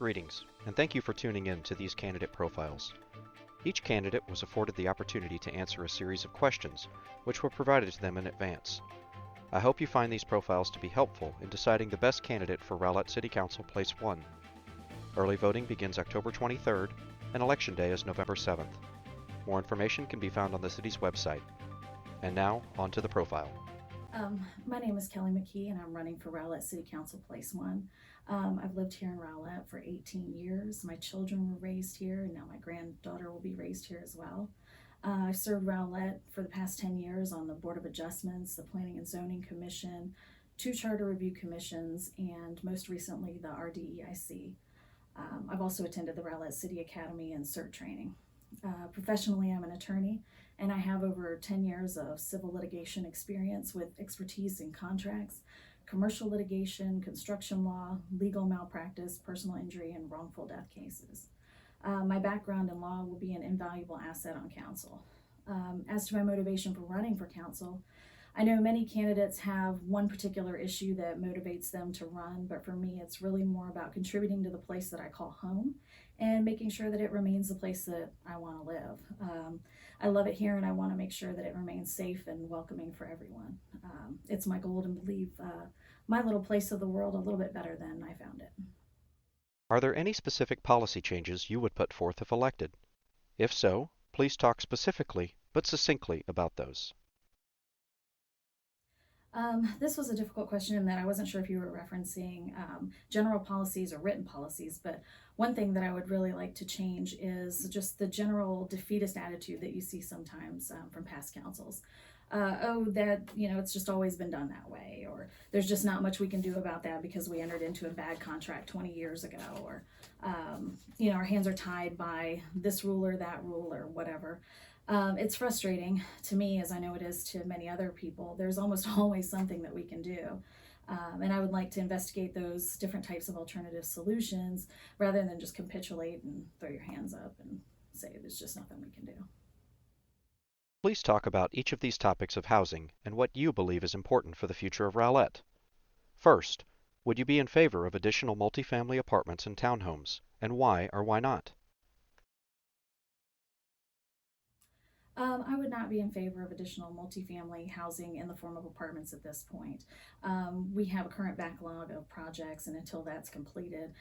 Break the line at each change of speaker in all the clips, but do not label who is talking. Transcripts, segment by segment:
Greetings, and thank you for tuning in to these candidate profiles. Each candidate was afforded the opportunity to answer a series of questions, which were provided to them in advance. I hope you find these profiles to be helpful in deciding the best candidate for Rowlett City Council Place 1. Early voting begins October 23rd, and Election Day is November 7th. More information can be found on the city's website. And now, on to the profile.
My name is Kellie McKee, and I'm running for Rowlett City Council Place 1. I've lived here in Rowlett for 18 years. My children were raised here, and now my granddaughter will be raised here as well. I've served Rowlett for the past 10 years on the Board of Adjustments, the Planning and Zoning Commission, 2 Charter Review Commissions, and most recently the RDEIC. I've also attended the Rowlett City Academy and CERT training. Professionally, I'm an attorney, and I have over 10 years of civil litigation experience with expertise in contracts, commercial litigation, construction law, legal malpractice, personal injury, and wrongful death cases. My background in law will be an invaluable asset on council. As to my motivation for running for council, I know many candidates have one particular issue that motivates them to run, but for me, it's really more about contributing to the place that I call home and making sure that it remains the place that I want to live. I love it here, and I want to make sure that it remains safe and welcoming for everyone. It's my goal to leave my little place of the world a little bit better than I found it.
Are there any specific policy changes you would put forth if elected? If so, please talk specifically but succinctly about those.
This was a difficult question in that I wasn't sure if you were referencing general policies or written policies, but one thing that I would really like to change is just the general defeatist attitude that you see sometimes from past councils. It's just always been done that way, or there's just not much we can do about that because we entered into a bad contract 20 years ago, or our hands are tied by this rule or that rule or whatever. It's frustrating to me, as I know it is to many other people. There's almost always something that we can do. And I would like to investigate those different types of alternative solutions rather than just capitulate and throw your hands up and say there's just nothing we can do.
Please talk about each of these topics of housing and what you believe is important for the future of Rowlett. First, would you be in favor of additional multifamily apartments and townhomes, and why or why not?
I would not be in favor of additional multifamily housing in the form of apartments at this point. We have a current backlog of projects, and until that's completed,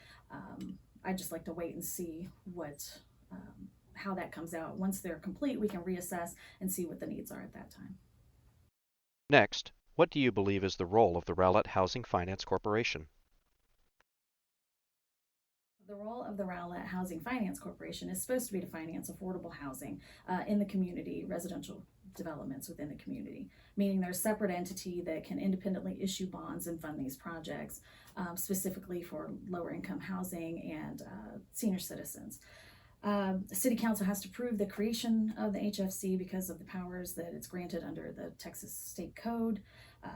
I'd just like to wait and see how that comes out. Once they're complete, we can reassess and see what the needs are at that time.
Next, what do you believe is the role of the Rowlett Housing Finance Corporation?
The role of the Rowlett Housing Finance Corporation is supposed to be to finance affordable housing in the community, residential developments within the community, meaning there's a separate entity that can independently issue bonds and fund these projects, specifically for lower income housing and senior citizens. The City Council has to approve the creation of the HFC because of the powers that it's granted under the Texas State Code.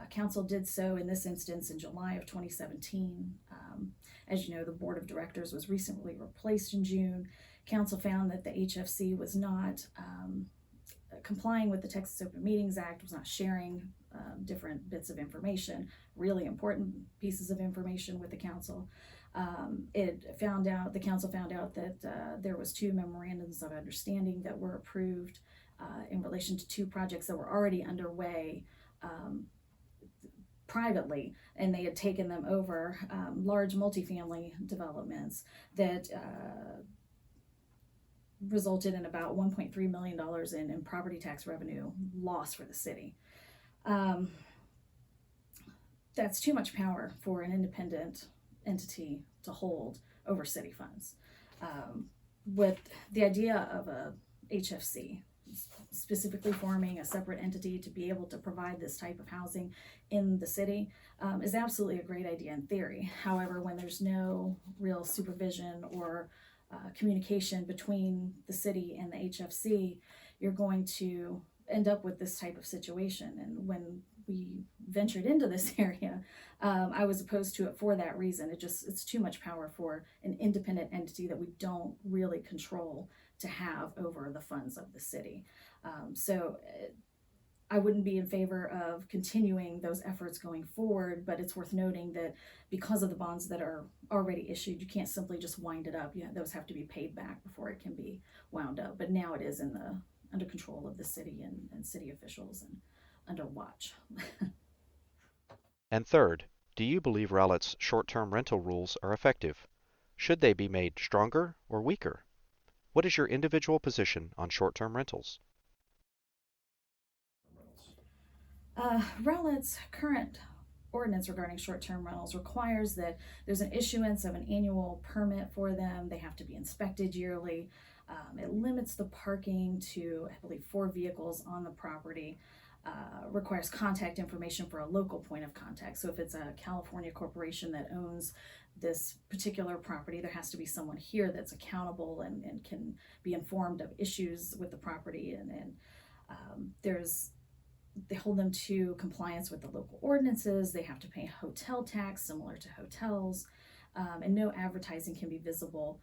Council did so in this instance in July of 2017. As you know, the Board of Directors was recently replaced in June. Council found that the HFC was not complying with the Texas Open Meetings Act, was not sharing different bits of information, really important pieces of information with the council. The council found out that there was 2 memorandums of understanding that were approved in relation to 2 projects that were already underway privately, and they had taken them over, large multifamily developments that resulted in about $1.3 million in property tax revenue loss for the city. That's too much power for an independent entity to hold over city funds. With the idea of a HFC, specifically forming a separate entity to be able to provide this type of housing in the city, is absolutely a great idea in theory. However, when there's no real supervision or communication between the city and the HFC, you're going to end up with this type of situation. And when we ventured into this area, I was opposed to it for that reason. It's too much power for an independent entity that we don't really control to have over the funds of the city. So I wouldn't be in favor of continuing those efforts going forward, but it's worth noting that because of the bonds that are already issued, you can't simply just wind it up. Those have to be paid back before it can be wound up. But now it is under control of the city and city officials and under watch.
And third, do you believe Rowlett's short-term rental rules are effective? Should they be made stronger or weaker? What is your individual position on short-term rentals?
Rowlett's current ordinance regarding short-term rentals requires that there's an issuance of an annual permit for them. They have to be inspected yearly. It limits the parking to, I believe, 4 vehicles on the property. Requires contact information for a local point of contact. So if it's a California corporation that owns this particular property, there has to be someone here that's accountable and can be informed of issues with the property. They hold them to compliance with the local ordinances. They have to pay hotel tax similar to hotels, and no advertising can be visible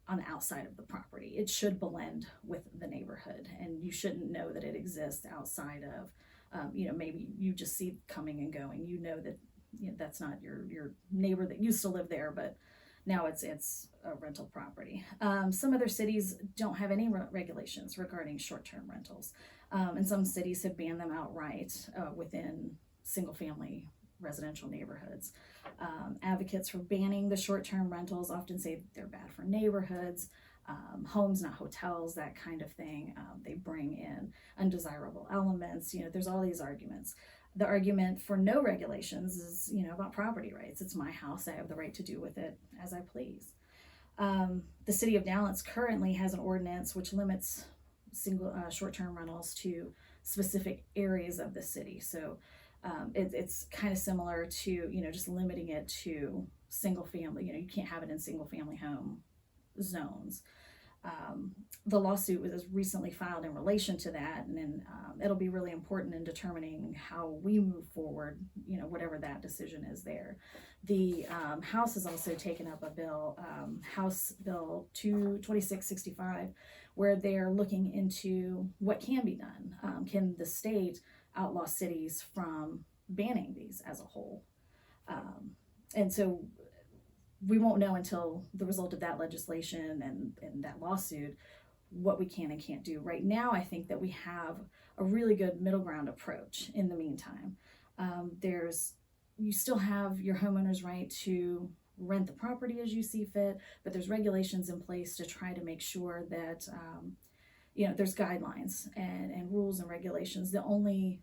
on the outside of the property. It should blend with the neighborhood, and you shouldn't know that it exists outside of, maybe you just see coming and going. You know that that's not your neighbor that used to live there, but now it's a rental property. Some other cities don't have any regulations regarding short-term rentals, and some cities have banned them outright within single-family residential neighborhoods. Advocates for banning the short-term rentals often say they're bad for neighborhoods, homes, not hotels, that kind of thing. They bring in undesirable elements. There's all these arguments. The argument for no regulations is, about property rights. It's my house. I have the right to do with it as I please. The city of Dallas currently has an ordinance which limits single short-term rentals to specific areas of the city. So it's kind of similar to, just limiting it to single family. You can't have it in single family home zones. The lawsuit was recently filed in relation to that, and it'll be really important in determining how we move forward, whatever that decision is there. The House has also taken up a bill, House Bill 2665, where they're looking into what can be done. Can the state outlaw cities from banning these as a whole? And so we won't know until the result of that legislation and that lawsuit what we can and can't do. Right now, I think that we have a really good middle ground approach in the meantime. You still have your homeowner's right to rent the property as you see fit, but there's regulations in place to try to make sure that there's guidelines and rules and regulations. The only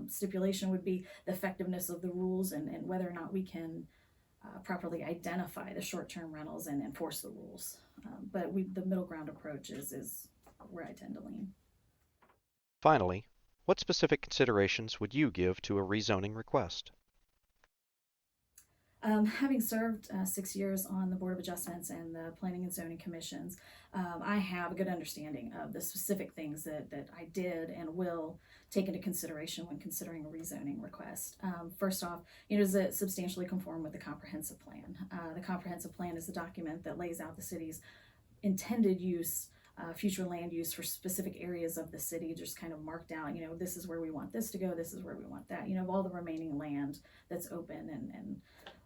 stipulation would be the effectiveness of the rules and whether or not we can properly identify the short-term rentals and enforce the rules. But the middle ground approach is where I tend to lean.
Finally, what specific considerations would you give to a rezoning request?
Having served 6 years on the Board of Adjustments and the Planning and Zoning Commissions, I have a good understanding of the specific things that I did and will take into consideration when considering a rezoning request. First off, does it substantially conform with the comprehensive plan? The comprehensive plan is the document that lays out the city's intended use, future land use for specific areas of the city, just kind of marked out, this is where we want this to go, this is where we want that, all the remaining land that's open and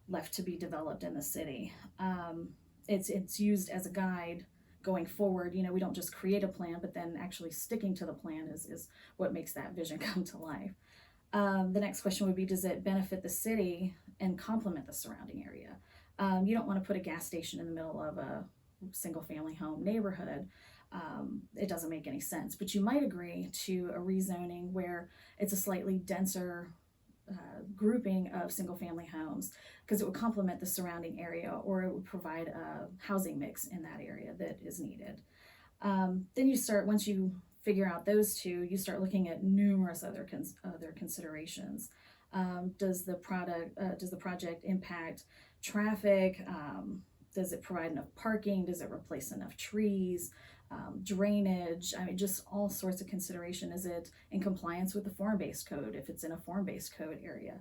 left to be developed in the city. It's used as a guide going forward. We don't just create a plan, but then actually sticking to the plan is what makes that vision come to life. The next question would be, does it benefit the city and complement the surrounding area? You don't want to put a gas station in the middle of a single family home neighborhood. It doesn't make any sense, but you might agree to a rezoning where it's a slightly denser grouping of single family homes because it would complement the surrounding area, or it would provide a housing mix in that area that is needed. Then you start, once you figure out those two, you start looking at numerous other considerations. Does the project impact traffic? Does it provide enough parking? Does it replace enough trees? Drainage, just all sorts of consideration. Is it in compliance with the form-based code if it's in a form-based code area?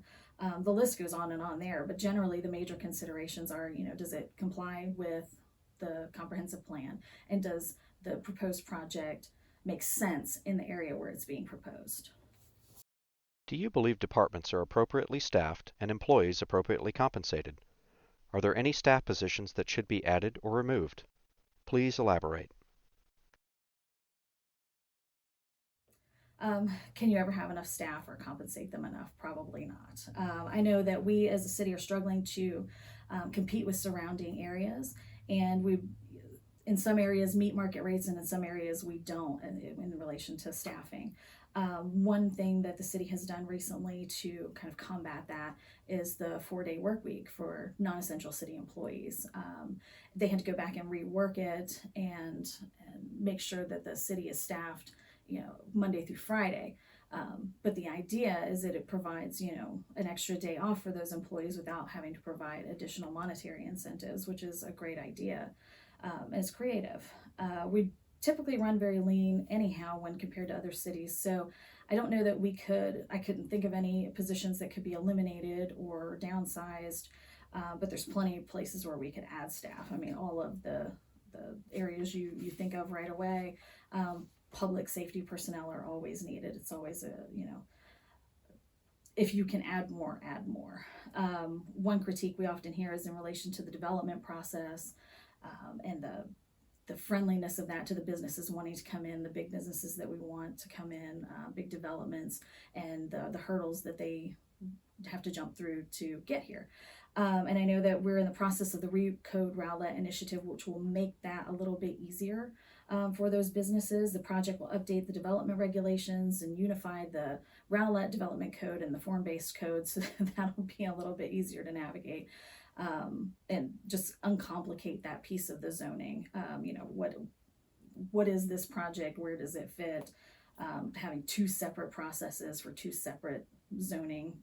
The list goes on and on there, but generally the major considerations are, does it comply with the comprehensive plan? And does the proposed project makes sense in the area where it's being proposed.
Do you believe departments are appropriately staffed and employees appropriately compensated? Are there any staff positions that should be added or removed? Please elaborate.
Can you ever have enough staff or compensate them enough? Probably not. I know that we as a city are struggling to compete with surrounding areas, and we, in some areas, meet market rates, and in some areas, we don't in relation to staffing. One thing that the city has done recently to kind of combat that is the 4-day work week for non-essential city employees. They had to go back and rework it and make sure that the city is staffed, Monday through Friday. But the idea is that it provides, an extra day off for those employees without having to provide additional monetary incentives, which is a great idea. And it's creative. We typically run very lean anyhow when compared to other cities. So I don't know that I couldn't think of any positions that could be eliminated or downsized, but there's plenty of places where we could add staff. I mean, all of the areas you think of right away. Public safety personnel are always needed. It's always if you can add more, add more. One critique we often hear is in relation to the development process, and the friendliness of that to the businesses wanting to come in, the big businesses that we want to come in, big developments, and the hurdles that they have to jump through to get here. And I know that we're in the process of the Recode Rowlett initiative, which will make that a little bit easier for those businesses. The project will update the development regulations and unify the Rowlett development code and the form-based code, so that'll be a little bit easier to navigate. And just uncomplicate that piece of the zoning. What is this project? Where does it fit? Having two separate processes for two separate zoning,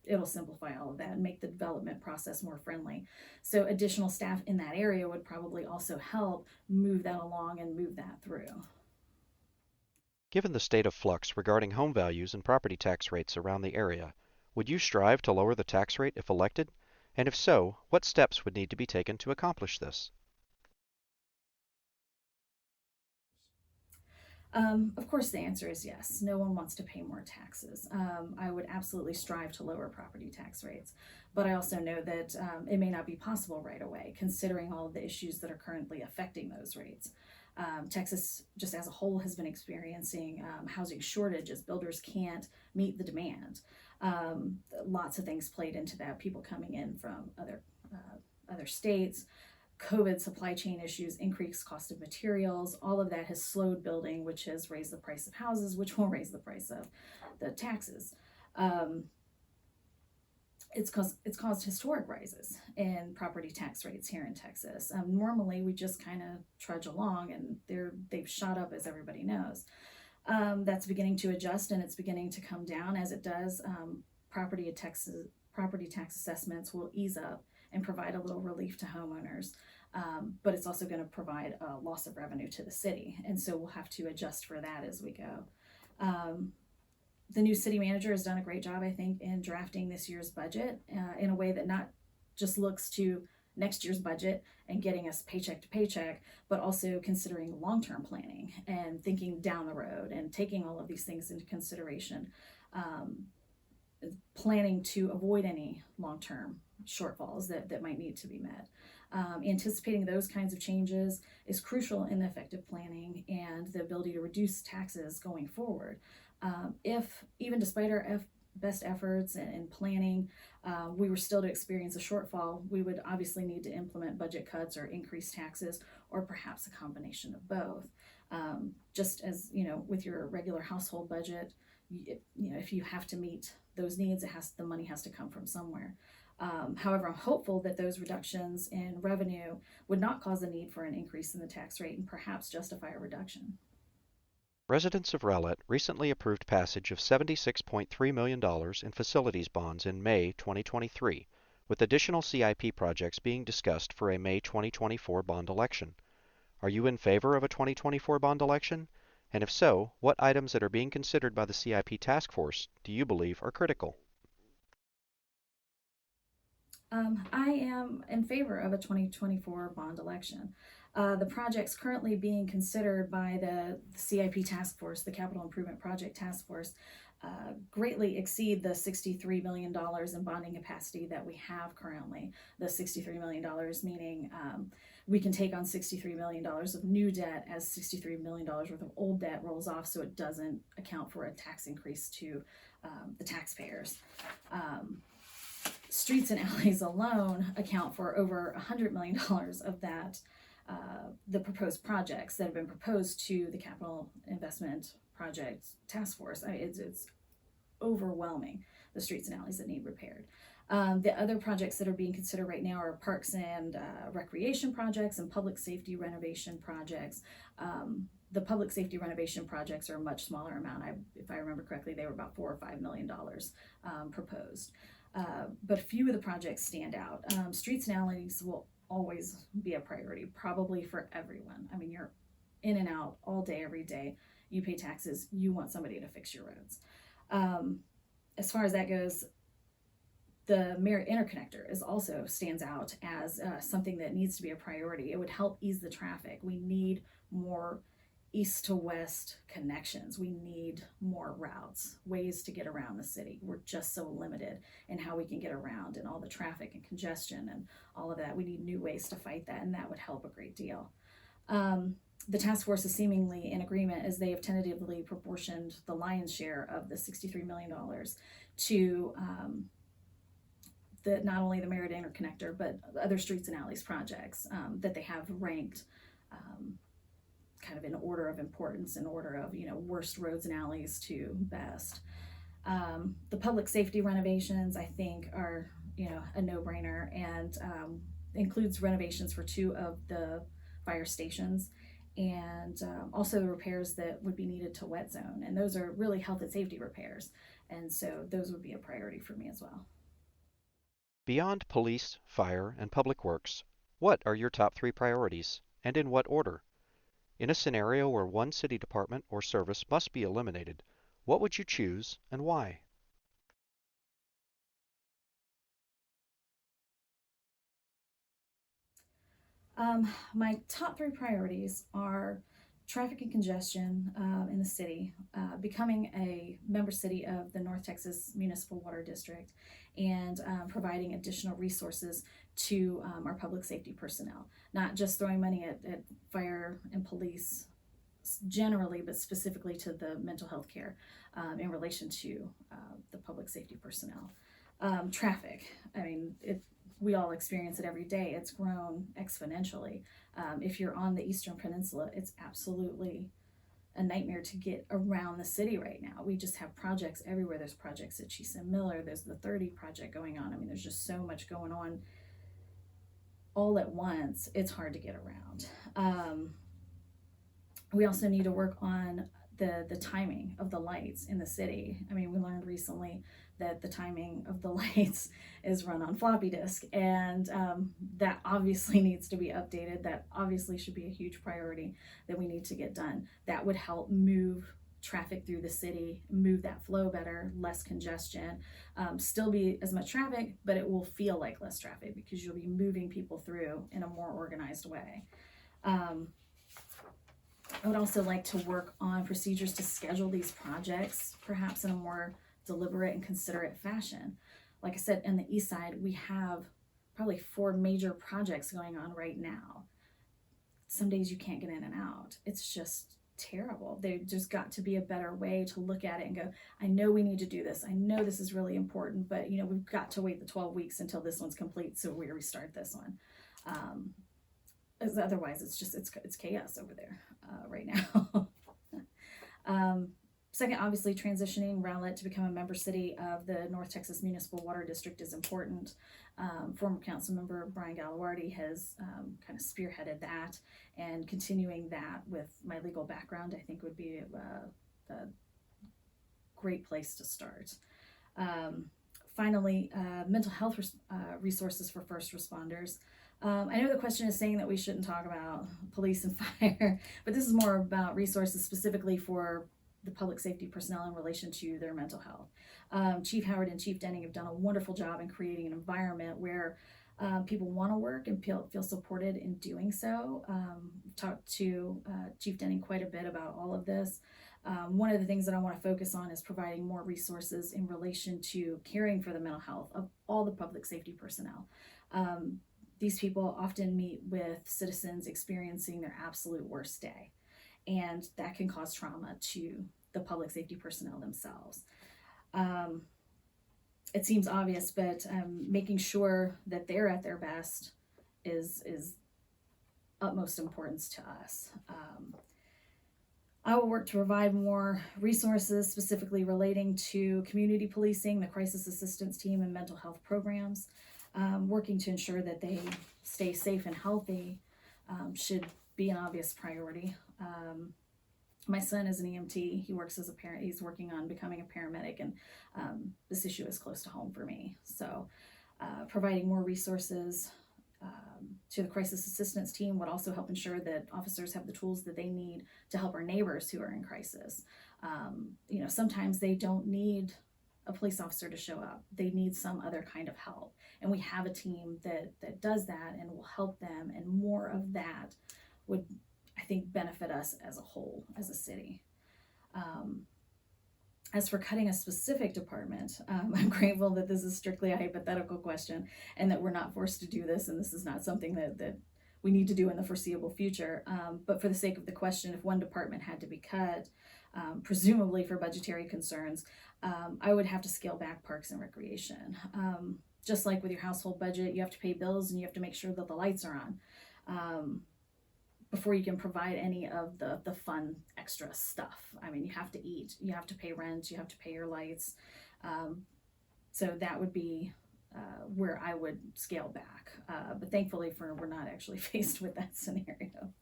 it'll simplify all of that and make the development process more friendly. So additional staff in that area would probably also help move that along and move that through.
Given the state of flux regarding home values and property tax rates around the area, would you strive to lower the tax rate if elected? And if so, what steps would need to be taken to accomplish this?
Of course, the answer is yes. No one wants to pay more taxes. I would absolutely strive to lower property tax rates, but I also know that it may not be possible right away, considering all of the issues that are currently affecting those rates. Texas, just as a whole, has been experiencing housing shortages. Builders can't meet the demand. Lots of things played into that. People coming in from other states, COVID supply chain issues, increased cost of materials, all of that has slowed building, which has raised the price of houses, which will raise the price of the taxes. It's caused historic rises in property tax rates here in Texas. Normally, we just kind of trudge along, and they've shot up, as everybody knows. That's beginning to adjust, and it's beginning to come down. As it does, property tax assessments will ease up and provide a little relief to homeowners. But it's also going to provide a loss of revenue to the city. And so we'll have to adjust for that as we go. The new city manager has done a great job, I think, in drafting this year's budget in a way that not just looks to next year's budget and getting us paycheck to paycheck, but also considering long-term planning and thinking down the road and taking all of these things into consideration. Planning to avoid any long-term shortfalls that might need to be met. Anticipating those kinds of changes is crucial in the effective planning and the ability to reduce taxes going forward. If, even despite our best efforts and planning, we were still to experience a shortfall, we would obviously need to implement budget cuts or increase taxes, or perhaps a combination of both. Just as, with your regular household budget, if you have to meet those needs, the money has to come from somewhere. However, I'm hopeful that those reductions in revenue would not cause a need for an increase in the tax rate and perhaps justify a reduction.
Residents of Rowlett recently approved passage of $76.3 million in facilities bonds in May 2023, with additional CIP projects being discussed for a May 2024 bond election. Are you in favor of a 2024 bond election? And if so, what items that are being considered by the CIP task force do you believe are critical?
I am in favor of a 2024 bond election. The projects currently being considered by the CIP task force, the Capital Improvement Project Task Force, greatly exceed the $63 million in bonding capacity that we have currently. The $63 million meaning we can take on $63 million of new debt as $63 million worth of old debt rolls off, so it doesn't account for a tax increase to the taxpayers. Streets and alleys alone account for over $100 million of that, the proposed projects that have been proposed to the Capital Investment Project Task Force. I mean, it's overwhelming, the streets and alleys that need repaired. The other projects that are being considered right now are parks and recreation projects and public safety renovation projects. The public safety renovation projects are a much smaller amount. If I remember correctly, they were about $4 or $5 million proposed. But a few of the projects stand out. Streets and alleys will always be a priority, probably for everyone. I mean, you're in and out all day, every day. You pay taxes, you want somebody to fix your roads. As far as that goes, the Merritt Interconnector stands out as something that needs to be a priority. It would help ease the traffic. We need more east to west connections. We need more routes, ways to get around the city. We're just so limited in how we can get around, and all the traffic and congestion and all of that. We need new ways to fight that, and that would help a great deal. The task force is seemingly in agreement, as they have tentatively proportioned the lion's share of the $63 million to not only the Merritt Interconnector, but other streets and alleys projects that they have ranked kind of in order of importance, in order of, worst roads and alleys to best. The public safety renovations, I think, are, a no-brainer, and includes renovations for 2 of the fire stations, and also the repairs that would be needed to wet zone. And those are really health and safety repairs. And so those would be a priority for me as well.
Beyond police, fire, and public works, what are your top 3 priorities, and in what order? In a scenario where one city department or service must be eliminated, what would you choose and why?
My top 3 priorities are traffic and congestion in the city, becoming a member city of the North Texas Municipal Water District, and providing additional resources to our public safety personnel. Not just throwing money at fire and police generally, but specifically to the mental health care in relation to the public safety personnel. Traffic, I mean, we all experience it every day. It's grown exponentially. If you're on the Eastern Peninsula, it's absolutely a nightmare to get around the city right now. We just have projects everywhere. There's projects at Chisa Miller. There's the 30 project going on. I mean, there's just so much going on all at once. It's hard to get around. We also need to work on the timing of the lights in the city. I mean, we learned recently that the timing of the lights is run on floppy disk, and that obviously needs to be updated. That obviously should be a huge priority that we need to get done. That would help move traffic through the city, move that flow better, less congestion, still be as much traffic, but it will feel like less traffic because you'll be moving people through in a more organized way. I would also like to work on procedures to schedule these projects, perhaps in a more deliberate and considerate fashion. Like I said, in the east side, we have probably 4 major projects going on right now. Some days you can't get in and out. It's just terrible. There just got to be a better way to look at it and go, I know we need to do this. I know this is really important, but we've got to wait the 12 weeks until this one's complete so we restart this one. As otherwise it's chaos over there right now. Second, obviously transitioning Rowlett to become a member city of the North Texas Municipal Water District is important. Former council member Brian Gallawardi has kind of spearheaded that, and continuing that with my legal background I think would be a great place to start. Finally, mental health resources for first responders. I know the question is saying that we shouldn't talk about police and fire, but this is more about resources specifically for the public safety personnel in relation to their mental health. Chief Howard and Chief Denning have done a wonderful job in creating an environment where People want to work and feel supported in doing so. Talked to Chief Denning quite a bit about all of this. One of the things that I want to focus on is providing more resources in relation to caring for the mental health of all the public safety personnel. These people often meet with citizens experiencing their absolute worst day, and that can cause trauma to the public safety personnel themselves. It seems obvious, but making sure that they're at their best is utmost importance to us. I will work to provide more resources specifically relating to community policing, the crisis assistance team, and mental health programs. Working to ensure that they stay safe and healthy should be an obvious priority. My son is an EMT. He works as a parent. He's working on becoming a paramedic, and this issue is close to home for me. So providing more resources to the crisis assistance team would also help ensure that officers have the tools that they need to help our neighbors who are in crisis. Sometimes they don't need a police officer to show up. They need some other kind of help. And we have a team that does that and will help them. And more of that would, I think, benefit us as a whole, as a city. As for cutting a specific department, I'm grateful that this is strictly a hypothetical question and that we're not forced to do this, and this is not something that we need to do in the foreseeable future. But for the sake of the question, if one department had to be cut, presumably for budgetary concerns, I would have to scale back parks and recreation. Just like with your household budget, you have to pay bills and you have to make sure that the lights are on. Before you can provide any of the fun extra stuff. I mean, you have to eat, you have to pay rent, you have to pay your lights. So that would be where I would scale back. But thankfully we're not actually faced with that scenario.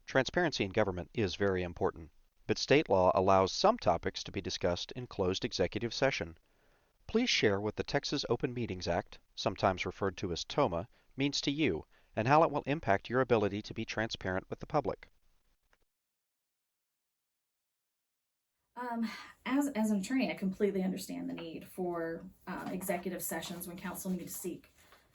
Transparency in government is very important, but state law allows some topics to be discussed in closed executive session. Please share what the Texas Open Meetings Act, sometimes referred to as TOMA, means to you and how it will impact your ability to be transparent with the public.
As an attorney, I completely understand the need for executive sessions when counsel need to seek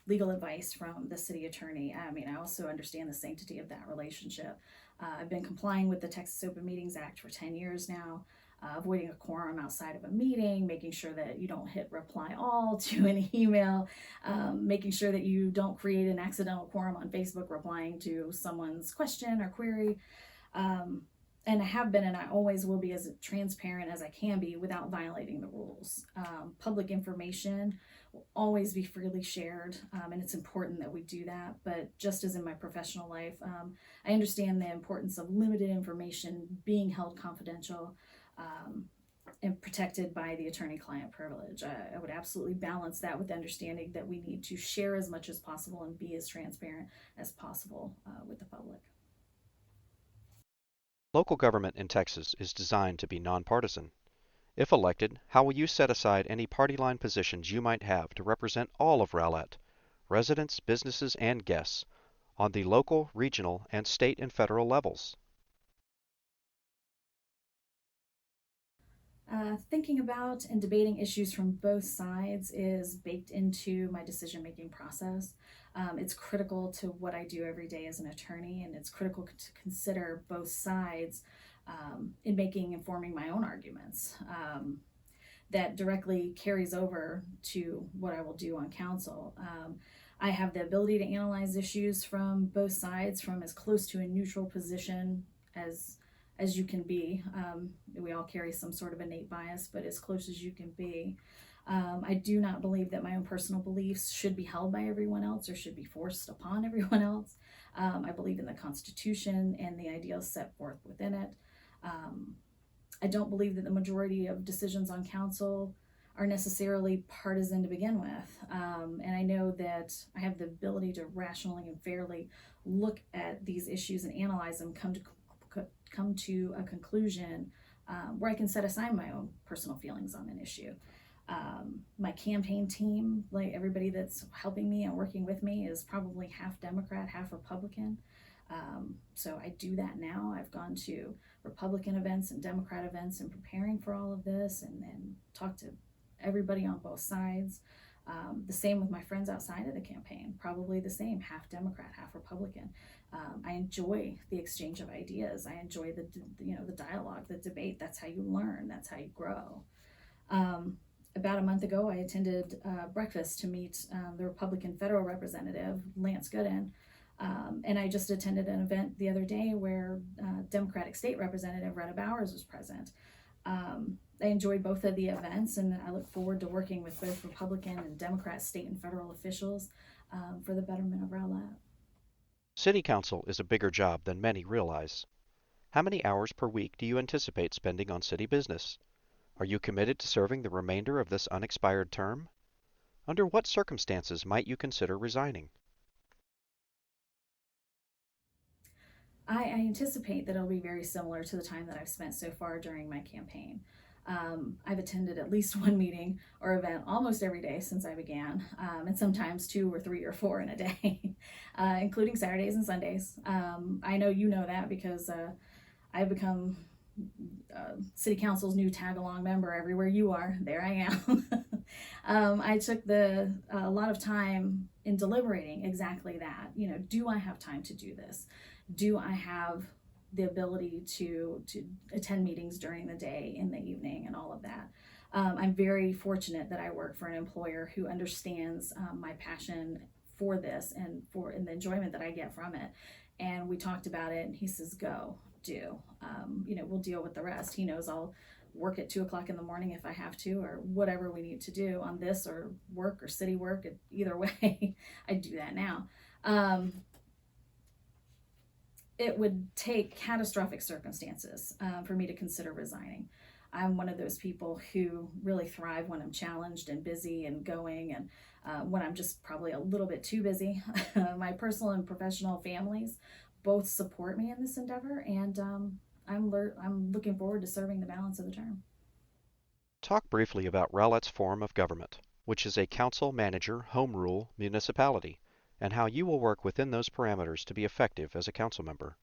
legal advice from the city attorney. I mean, I also understand the sanctity of that relationship. I've been complying with the Texas Open Meetings Act for 10 years now. Avoiding a quorum outside of a meeting, making sure that you don't hit reply all to an email, making sure that you don't create an accidental quorum on Facebook replying to someone's question or query. And I have been, and I always will be, as transparent as I can be without violating the rules. Public information will always be freely shared, and it's important that we do that. But just as in my professional life, I understand the importance of limited information being held confidential and protected by the attorney-client privilege. I would absolutely balance that with the understanding that we need to share as much as possible and be as transparent as possible with the public.
Local government in Texas is designed to be nonpartisan. If elected, how will you set aside any party line positions you might have to represent all of Rowlett, residents, businesses, and guests, on the local, regional, and state and federal levels?
Thinking about and debating issues from both sides is baked into my decision-making process. It's critical to what I do every day as an attorney, and it's critical to consider both sides in informing my own arguments. That directly carries over to what I will do on council. I have the ability to analyze issues from both sides, from as close to a neutral position as you can be. We all carry some sort of innate bias, but as close as you can be. I do not believe that my own personal beliefs should be held by everyone else or should be forced upon everyone else. I believe in the Constitution and the ideals set forth within it. I don't believe that the majority of decisions on council are necessarily partisan to begin with. And I know that I have the ability to rationally and fairly look at these issues and analyze them, come to a conclusion where I can set aside my own personal feelings on an issue. My campaign team, like everybody that's helping me and working with me, is probably half Democrat, half Republican. So I do that now. I've gone to Republican events and Democrat events in preparing for all of this and talked to everybody on both sides. The same with my friends outside of the campaign, probably the same, half Democrat, half Republican. I enjoy the exchange of ideas. I enjoy the dialogue, the debate. That's how you learn. That's how you grow. About a month ago, I attended breakfast to meet the Republican federal representative, Lance Gooden. And I just attended an event the other day where Democratic State Representative Retta Bowers was present. I enjoyed both of the events, and I look forward to working with both Republican and Democrat state and federal officials for the betterment of Rowlett.
City Council is a bigger job than many realize. How many hours per week do you anticipate spending on city business? Are you committed to serving the remainder of this unexpired term? Under what circumstances might you consider resigning?
I anticipate that it'll be very similar to the time that I've spent so far during my campaign. I've attended at least one meeting or event almost every day since I began, and sometimes 2 or 3 or 4 in a day, including Saturdays and Sundays. I know you know that because I've become City Council's new tag-along member. Everywhere you are, there I am. I took a lot of time in deliberating exactly that. Do I have time to do this? Do I have the ability to attend meetings during the day, in the evening, and all of that? I'm very fortunate that I work for an employer who understands my passion for this and the enjoyment that I get from it. And we talked about it, and he says, "Go, do. We'll deal with the rest." He knows I'll work at 2 o'clock in the morning if I have to, or whatever we need to do on this, or work or city work. Either way, I do that now. It would take catastrophic circumstances for me to consider resigning. I'm one of those people who really thrive when I'm challenged and busy and going, and when I'm just probably a little bit too busy. My personal and professional families both support me in this endeavor, and I'm looking forward to serving the balance of the term.
Talk briefly about Rowlett's form of government, which is a council-manager home rule municipality, and how you will work within those parameters to be effective as a council member.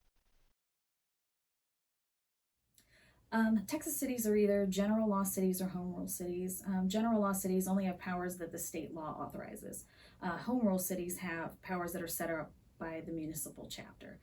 Texas cities are either general law cities or home rule cities. General law cities only have powers that the state law authorizes. Home rule cities have powers that are set up by the municipal chapter.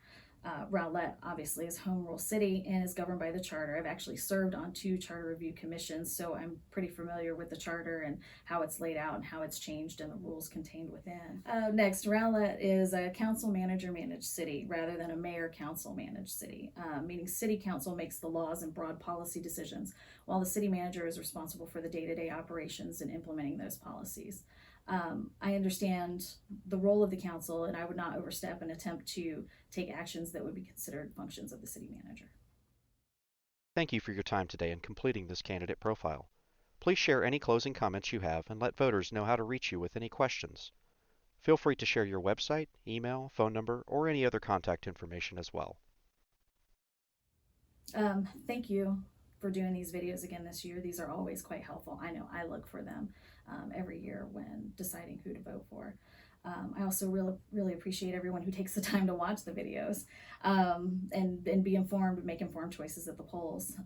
Rowlett obviously is home rule city and is governed by the charter. I've actually served on 2 charter review commissions, so I'm pretty familiar with the charter and how it's laid out and how it's changed and the rules contained within. Next, Rowlett is a council manager managed city rather than a mayor council managed city, meaning city council makes the laws and broad policy decisions, while the city manager is responsible for the day-to-day operations and implementing those policies. I understand the role of the council, and I would not overstep and attempt to take actions that would be considered functions of the city manager.
Thank you for your time today in completing this candidate profile. Please share any closing comments you have and let voters know how to reach you with any questions. Feel free to share your website, email, phone number, or any other contact information as well.
Thank you for doing these videos again this year. These are always quite helpful. I know I look for them every year when deciding who to vote for. I also really appreciate everyone who takes the time to watch the videos and be informed and make informed choices at the polls.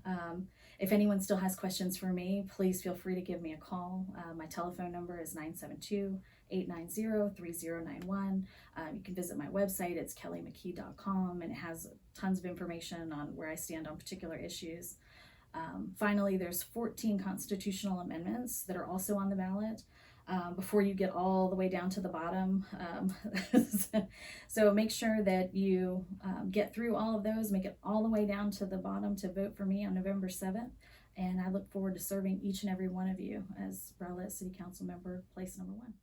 If anyone still has questions for me, please feel free to give me a call. My telephone number is 972-890-3091. You can visit my website. It's kelliemckee.com, and it has tons of information on where I stand on particular issues. Finally, there's 14 constitutional amendments that are also on the ballot. Before you get all the way down to the bottom. So make sure that you get through all of those, make it all the way down to the bottom to vote for me on November 7th. And I look forward to serving each and every one of you as Rowlett City Council member, place number 1.